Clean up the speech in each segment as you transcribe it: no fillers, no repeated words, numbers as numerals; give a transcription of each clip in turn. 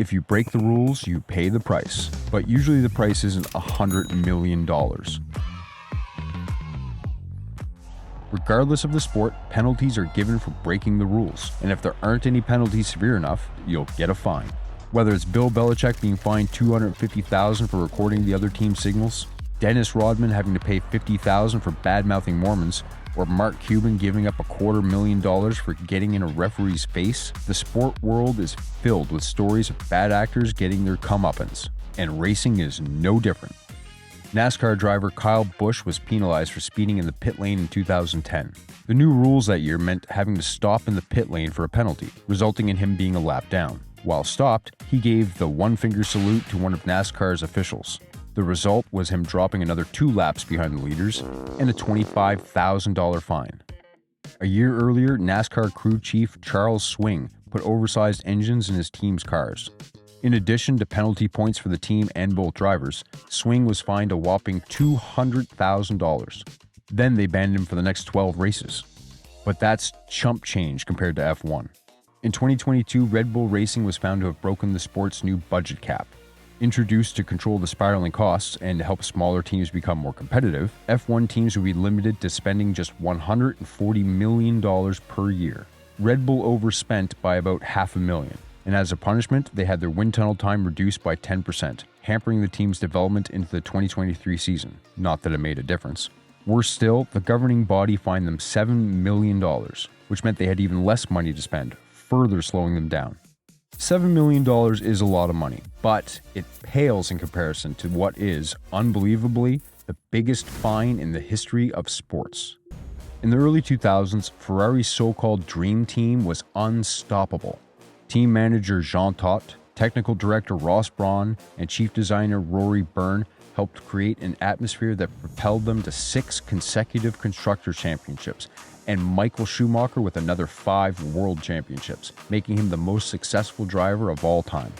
If you break the rules, you pay the price. But usually the price isn't $100 million. Regardless of the sport, penalties are given for breaking the rules. And if there aren't any penalties severe enough, you'll get a fine. Whether it's Bill Belichick being fined $250,000 for recording the other team's signals, Dennis Rodman having to pay $50,000 for bad-mouthing Mormons, or Mark Cuban giving up $250,000 for getting in a referee's face, the sport world is filled with stories of bad actors getting their comeuppance, and racing is no different. NASCAR driver Kyle Busch was penalized for speeding in the pit lane in 2010. The new rules that year meant having to stop in the pit lane for a penalty, resulting in him being a lap down. While stopped, he gave the one-finger salute to one of NASCAR's officials. The result was him dropping another 2 laps behind the leaders and a $25,000 fine. A year earlier, NASCAR crew chief Charles Swing put oversized engines in his team's cars. In addition to penalty points for the team and both drivers, Swing was fined a whopping $200,000. Then they banned him for the next 12 races. But that's chump change compared to F1. In 2022, Red Bull Racing was found to have broken the sport's new budget cap. Introduced to control the spiraling costs and to help smaller teams become more competitive, F1 teams would be limited to spending just $140 million per year. Red Bull overspent by about $500,000, and as a punishment, they had their wind tunnel time reduced by 10%, hampering the team's development into the 2023 season. Not that it made a difference. Worse still, the governing body fined them $7 million, which meant they had even less money to spend, further slowing them down. $7 million is a lot of money, but it pales in comparison to what is, unbelievably, the biggest fine in the history of sports. In the early 2000s, Ferrari's so-called Dream Team was unstoppable. Team manager Jean Todt, technical director Ross Brawn, and chief designer Rory Byrne helped create an atmosphere that propelled them to 6 consecutive Constructors' Championships, and Michael Schumacher with another 5 World Championships, making him the most successful driver of all time.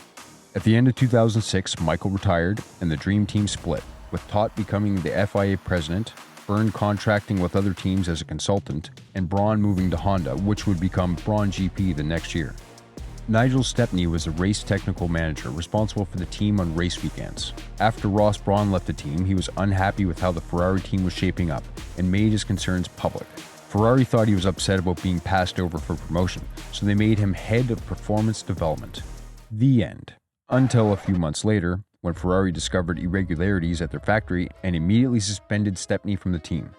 At the end of 2006, Michael retired and the Dream Team split, with Todt becoming the FIA president, Byrne contracting with other teams as a consultant, and Brawn moving to Honda, which would become Brawn GP the next year. Nigel Stepney was the race technical manager responsible for the team on race weekends. After Ross Brawn left the team, he was unhappy with how the Ferrari team was shaping up and made his concerns public. Ferrari thought he was upset about being passed over for promotion, so they made him head of performance development. The end. Until a few months later, when Ferrari discovered irregularities at their factory and immediately suspended Stepney from the team.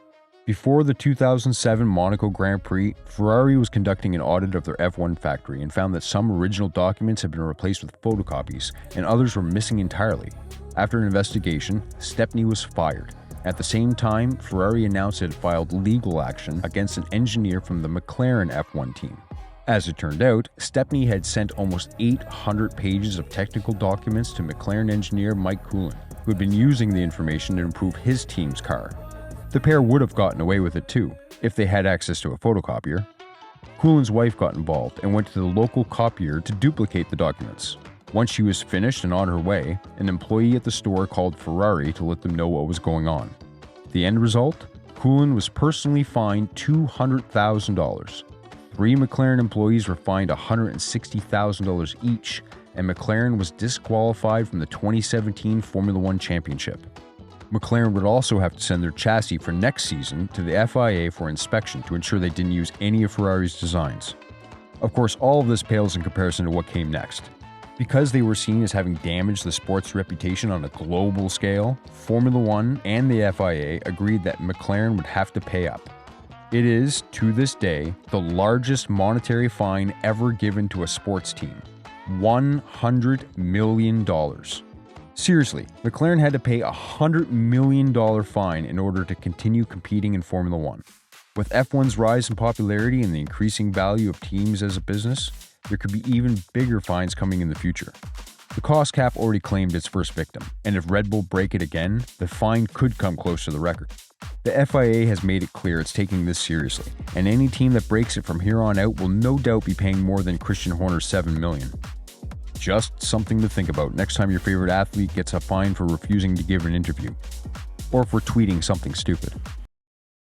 Before the 2007 Monaco Grand Prix, Ferrari was conducting an audit of their F1 factory and found that some original documents had been replaced with photocopies and others were missing entirely. After an investigation, Stepney was fired. At the same time, Ferrari announced it had filed legal action against an engineer from the McLaren F1 team. As it turned out, Stepney had sent almost 800 pages of technical documents to McLaren engineer Mike Coulin, who had been using the information to improve his team's car. The pair would have gotten away with it too, if they had access to a photocopier. Coulin's wife got involved and went to the local copier to duplicate the documents. Once she was finished and on her way, an employee at the store called Ferrari to let them know what was going on. The end result? Coulin was personally fined $200,000. 3 McLaren employees were fined $160,000 each, and McLaren was disqualified from the 2017 Formula One Championship. McLaren would also have to send their chassis for next season to the FIA for inspection to ensure they didn't use any of Ferrari's designs. Of course, all of this pales in comparison to what came next. Because they were seen as having damaged the sport's reputation on a global scale, Formula One and the FIA agreed that McLaren would have to pay up. It is, to this day, the largest monetary fine ever given to a sports team. $100 million. Seriously, McLaren had to pay a $100 million fine in order to continue competing in Formula One. With F1's rise in popularity and the increasing value of teams as a business, there could be even bigger fines coming in the future. The cost cap already claimed its first victim, and if Red Bull break it again, the fine could come close to the record. The FIA has made it clear it's taking this seriously, and any team that breaks it from here on out will no doubt be paying more than Christian Horner's $7 million. Just something to think about next time your favorite athlete gets a fine for refusing to give an interview, or for tweeting something stupid.